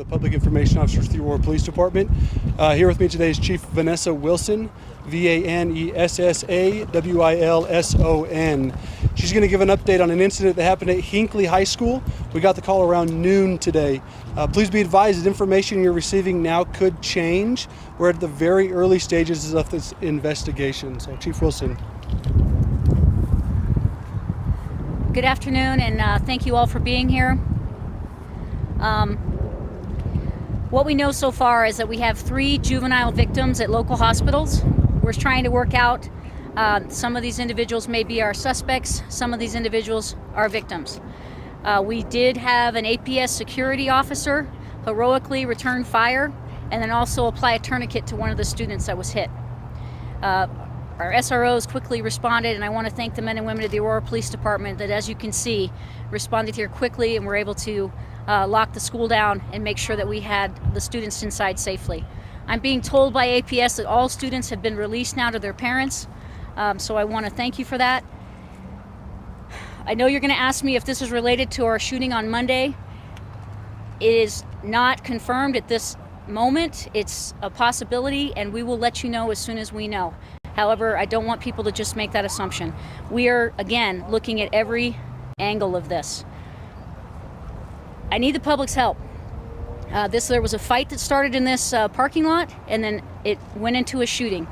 of the Public Information Officers for the Aurora Police Department. Here with me today is Chief Vanessa Wilson, Vanessa Wilson. She's going to give an update on an incident that happened at Hinkley High School. We got the call around noon today. Please be advised that information you're receiving now could change. We're at the very early stages of this investigation. So, Chief Wilson. Good afternoon, and thank you all for being here. What we know so far is that we have 3 juvenile victims at local hospitals. We're trying to work out some of these individuals may be our suspects, some of these individuals are victims. We did have an APS security officer heroically return fire and then also apply a tourniquet to one of the students that was hit. Our SROs quickly responded, and I want to thank the men and women of the Aurora Police Department that, as you can see, responded here quickly and were able to lock the school down and make sure that we had the students inside safely. I'm being told by APS that all students have been released now to their parents, so I want to thank you for that. I know you're going to ask me if this is related to our shooting on Monday. It is not confirmed at this moment. It's a possibility, and we will let you know as soon as we know. However, I don't want people to just make that assumption. We are, again, looking at every angle of this. I need the public's help. There was a fight that started in this parking lot, and then it went into a shooting.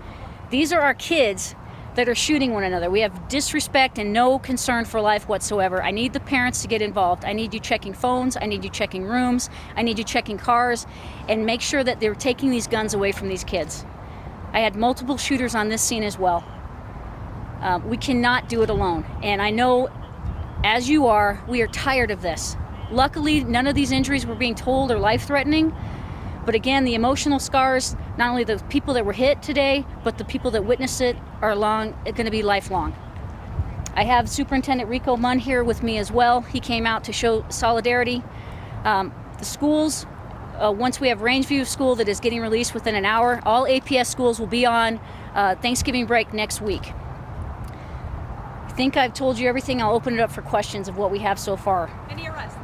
These are our kids that are shooting one another. We have disrespect and no concern for life whatsoever. I need the parents to get involved. I need you checking phones. I need you checking rooms. I need you checking cars, and make sure that they're taking these guns away from these kids. I had multiple shooters on this scene as well. We cannot do it alone. And I know, as you are, we are tired of this. Luckily, none of these injuries we're being told are life-threatening. But again, the emotional scars, not only the people that were hit today, but the people that witnessed it are going to be lifelong. I have Superintendent Rico Munn here with me as well. He came out to show solidarity. The schools, once we have Rangeview School that is getting released within an hour, all APS schools will be on Thanksgiving break next week. I think I've told you everything. I'll open it up for questions of what we have so far. Any arrests?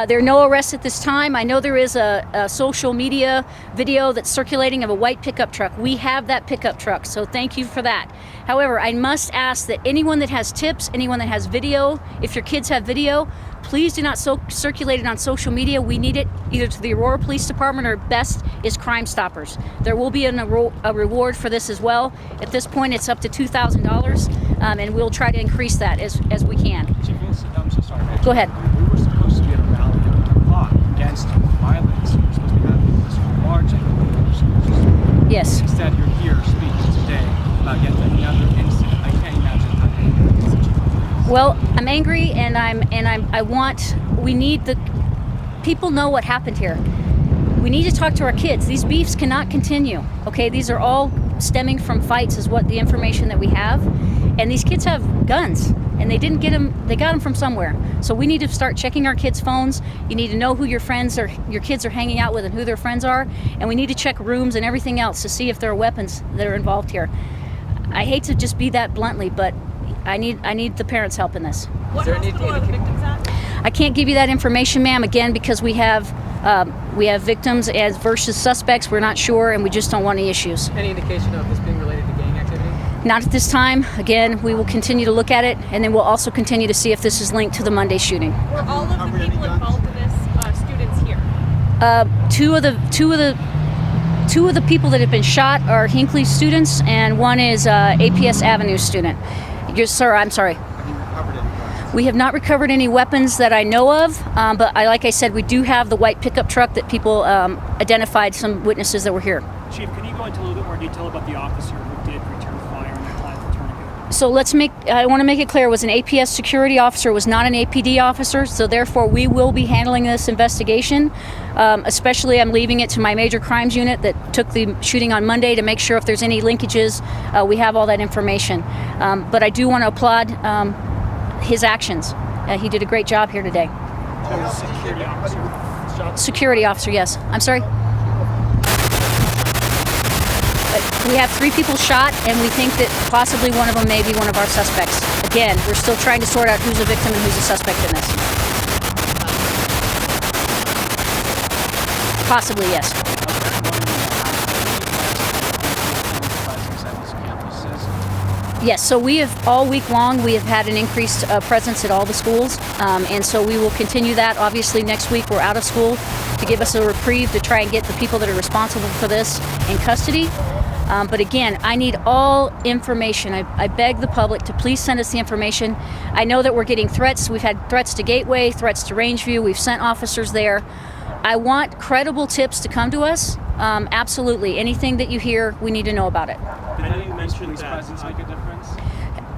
There are no arrests at this time. I know there is a social media video that's circulating of a white pickup truck. We have that pickup truck, so thank you for that. However, I must ask that anyone that has tips, anyone that has video, if your kids have video, please do not circulate it on social media. We need it either to the Aurora Police Department, or best is Crime Stoppers. There will be a reward for this as well. At this point, it's up to $2,000, and we'll try to increase that as we can. Chief Wilson, I'm so sorry. Go ahead. We were supposed to be at a rally at 1 o'clock against violence. We were supposed to be having this march and Yes. instead you're here speaking today about yet another incident. I can't imagine how to handle such a. Well, I'm angry, and we need the people know what happened here. We need to talk to our kids. These beefs cannot continue. Okay, these are all stemming from fights, is what the information that we have. And these kids have guns, and they didn't get them. They got them from somewhere. So we need to start checking our kids' phones. You need to know who your friends or your kids are hanging out with and who their friends are. And we need to check rooms and everything else to see if there are weapons that are involved here. I hate to just be that bluntly, but I need the parents' help in this. What hospital are the victims at? I can't give you that information, ma'am, again, because we have victims as versus suspects. We're not sure, and we just don't want any issues. Any indication of this being related to gang activity? Not at this time. Again, we will continue to look at it, and then we'll also continue to see if this is linked to the Monday shooting. Were all of the people involved in this students here? Two of the people that have been shot are Hinkley students, and one is APS Avenue student. Sir, I'm sorry. Have you recovered any weapons? We have not recovered any weapons that I know of, but like I said, we do have the white pickup truck that people identified some witnesses that were here. Chief, can you go into a little bit more detail about the officer who did return fire and apply the tourniquet? So I want to make it clear, it was an APS security officer, was not an APD officer, so therefore we will be handling this investigation. Especially I'm leaving it to my major crimes unit that took the shooting on Monday to make sure if there's any linkages, we have all that information. But I do want to applaud his actions. He did a great job here today. Security officer, yes. I'm sorry? We have 3 people shot, and we think that possibly one of them may be one of our suspects. Again, we're still trying to sort out who's a victim and who's a suspect in this. Possibly, yes. Yes, so we have, all week long, we have had an increased presence at all the schools, and so we will continue that. Obviously, next week we're out of school to give us a reprieve to try and get the people that are responsible for this in custody. But again, I need all information. I beg the public to please send us the information. I know that we're getting threats. We've had threats to Gateway, threats to Rangeview. We've sent officers there. I want credible tips to come to us. Absolutely. Anything that you hear, we need to know about it. Did that increased police presence make a difference?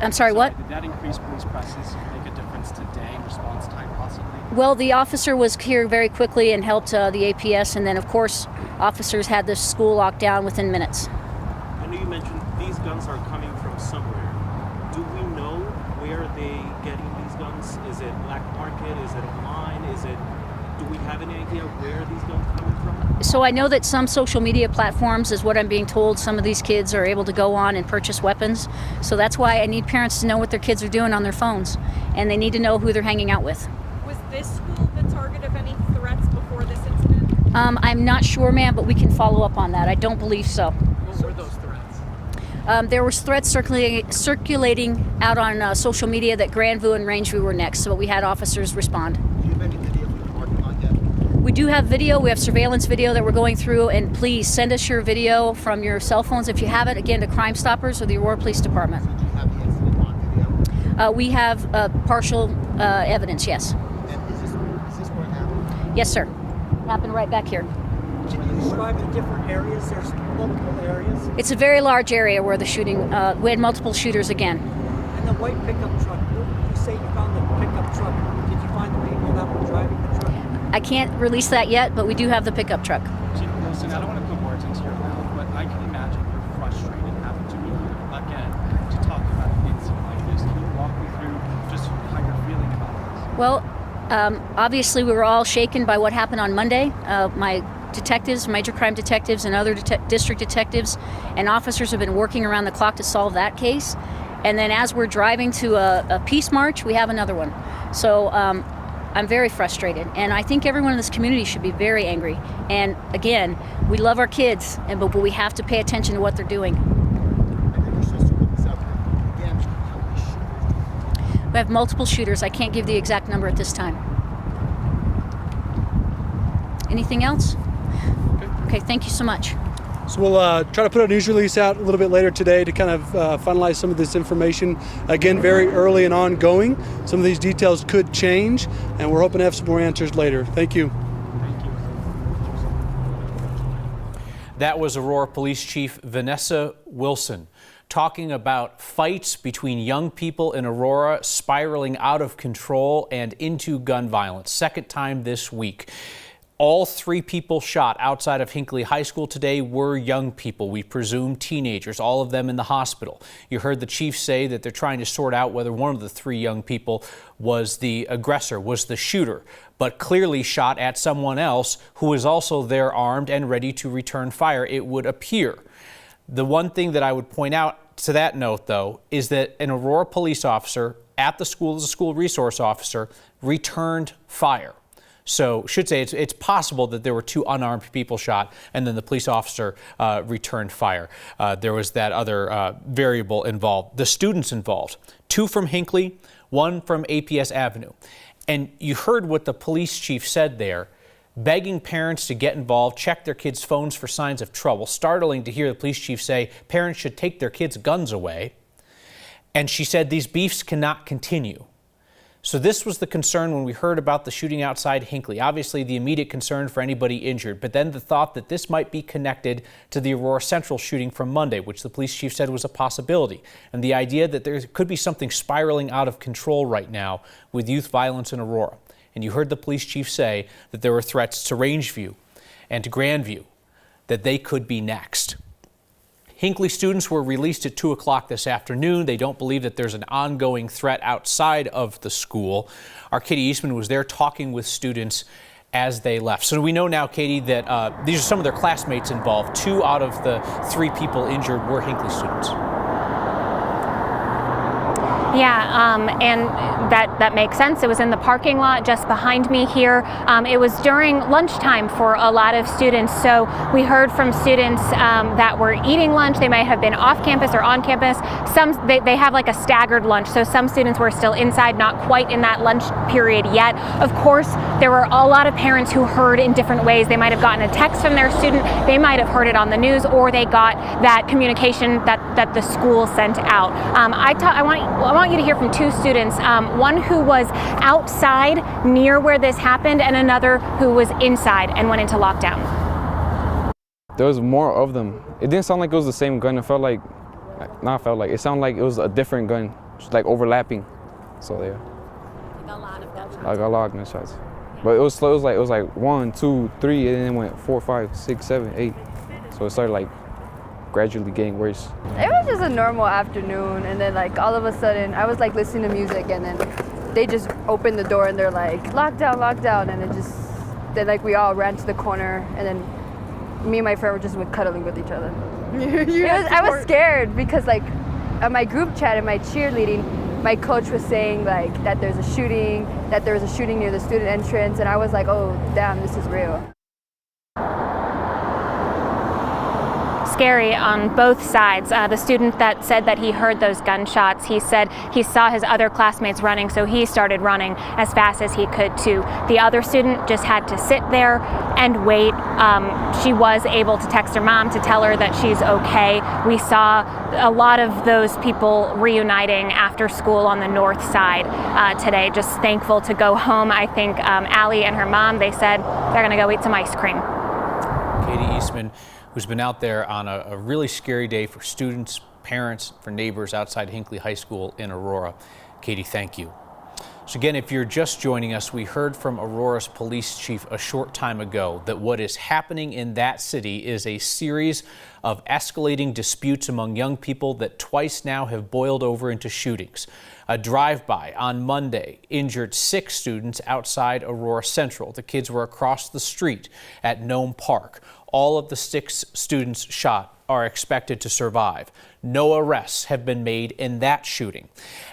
I'm sorry, what? Did that increased police presence make a difference today in response time, possibly? Well, the officer was here very quickly and helped the APS, and then, of course, officers had the school locked down within minutes. I know you mentioned these guns are coming from somewhere. Do we know where they getting these guns? Is it black market? Is it online? Do we have any idea where these guns are coming from? So I know that some social media platforms, is what I'm being told, some of these kids are able to go on and purchase weapons. So that's why I need parents to know what their kids are doing on their phones, and they need to know who they're hanging out with. Was this school the target of any threats before this incident? I'm not sure, ma'am, but we can follow up on that. I don't believe so. What were those threats? There was threats circulating out on social media that Grandview and Rangeview were next, so we had officers respond. Do you have any video from the parking lot yet? We do have video. We have surveillance video that we're going through, and please send us your video from your cell phones if you have it, again, to Crime Stoppers or the Aurora Police Department. So do you have the incident on video? We have partial evidence, yes. And is this where it happened? Yes, sir. It happened right back here. Can you describe the different areas? There's multiple areas. It's a very large area where the shooting, we had multiple shooters again. And the white pickup truck, you say you found the pickup truck. Did you find the people that were driving the truck? I can't release that yet, but we do have the pickup truck. Chief Wilson, I don't want to put words into your mouth, but I can imagine you're frustrated having to be here again to talk about an incident like this. Can you walk me through just how you're feeling about this? Well, obviously we were all shaken by what happened on Monday. My detectives, major crime detectives, and other district detectives and officers have been working around the clock to solve that case. And then as we're driving to a peace march, we have another one. So I'm very frustrated, and I think everyone in this community should be very angry. And again, we love our kids, but we have to pay attention to what they're doing. I think your sister put this out there. Again, how many shooters? We have multiple shooters. I can't give the exact number at this time. Anything else? Okay, thank you so much. So we'll try to put a news release out a little bit later today to kind of finalize some of this information. Again, very early and ongoing. Some of these details could change, and we're hoping to have some more answers later. Thank you. Thank you. That was Aurora Police Chief Vanessa Wilson talking about fights between young people in Aurora spiraling out of control and into gun violence. Second time this week. All 3 people shot outside of Hinkley High School today were young people, we presume teenagers, all of them in the hospital. You heard the chief say that they're trying to sort out whether one of the 3 young people was the aggressor, was the shooter, but clearly shot at someone else who was also there armed and ready to return fire, it would appear. The one thing that I would point out to that note, though, is that an Aurora police officer at the school, as a school resource officer, returned fire. So should say it's possible that there were 2 unarmed people shot and then the police officer returned fire. There was that other variable involved. The students involved, 2 from Hinkley, 1 from APS Avenue. And you heard what the police chief said there, begging parents to get involved, check their kids' phones for signs of trouble. Startling to hear the police chief say parents should take their kids' guns away. And she said these beefs cannot continue. So this was the concern when we heard about the shooting outside Hinkley. Obviously the immediate concern for anybody injured, but then the thought that this might be connected to the Aurora Central shooting from Monday, which the police chief said was a possibility. And the idea that there could be something spiraling out of control right now with youth violence in Aurora. And you heard the police chief say that there were threats to Rangeview and to Grandview, that they could be next. Hinkley students were released at 2 o'clock this afternoon. They don't believe that there's an ongoing threat outside of the school. Our Katie Eastman was there talking with students as they left. So we know now, Katie, that these are some of their classmates involved. 2 out of the 3 people injured were Hinkley students. And that makes sense. It was in the parking lot just behind me here. It was during lunchtime for a lot of students, so we heard from students that were eating lunch. They might have been off campus or on campus. They have like a staggered lunch, so some students were still inside, not quite in that lunch period yet. Of course, there were a lot of parents who heard in different ways. They might have gotten a text from their student, they might have heard it on the news, or they got that communication that the school sent out. I want you to hear from two students, one who was outside near where this happened and another who was inside and went into lockdown. There was more of them. It didn't sound like it was the same gun. It sounded like it was a different gun, just like overlapping. So yeah. Like a lot of gunshots. Like a lot of gunshots. But it was slow. It was like 1, 2, 3, and then it went 4, 5, 6, 7, 8. So it started like gradually getting worse. It was just a normal afternoon, and then like all of a sudden I was like listening to music, and then they just opened the door and they're like lockdown, lockdown, and then like we all ran to the corner, and then me and my friend were just cuddling with each other. I was scared because like on my group chat and my cheerleading, my coach was saying like that there was a shooting near the student entrance, and I was like, oh damn, this is real. Scary on both sides. The student that said that he heard those gunshots, he said he saw his other classmates running, so he started running as fast as he could too. The other student just had to sit there and wait. She was able to text her mom to tell her that she's okay. We saw a lot of those people reuniting after school on the north side today, just thankful to go home. I think Allie and her mom, they said they're gonna go eat some ice cream. Katie Eastman, who's been out there on a really scary day for students, parents, for neighbors outside Hinkley High School in Aurora. Katie, thank you. So again, if you're just joining us, we heard from Aurora's police chief a short time ago that what is happening in that city is a series of escalating disputes among young people that twice now have boiled over into shootings. A drive-by on Monday injured 6 students outside Aurora Central. The kids were across the street at Nome Park. All of the 6 students shot are expected to survive. No arrests have been made in that shooting.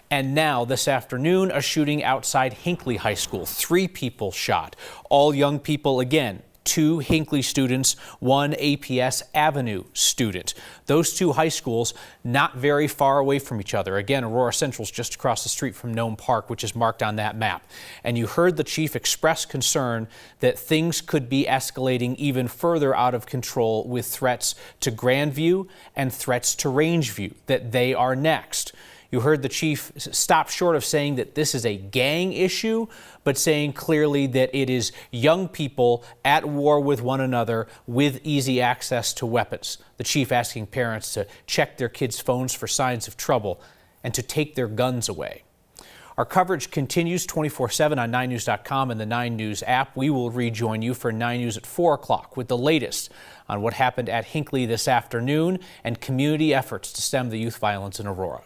And now this afternoon, a shooting outside Hinkley High School. 3 people shot, all young people again. 2 Hinkley students, 1 APS Avenue student. Those 2 high schools not very far away from each other. Again, Aurora Central's just across the street from Nome Park, which is marked on that map. And you heard the chief express concern that things could be escalating even further out of control with threats to Grandview and threats to Rangeview, that they are next. You heard the chief stop short of saying that this is a gang issue, but saying clearly that it is young people at war with one another with easy access to weapons. The chief asking parents to check their kids' phones for signs of trouble and to take their guns away. Our coverage continues 24/7 on 9news.com and the 9 News app. We will rejoin you for 9 News at 4 o'clock with the latest on what happened at Hinkley this afternoon and community efforts to stem the youth violence in Aurora.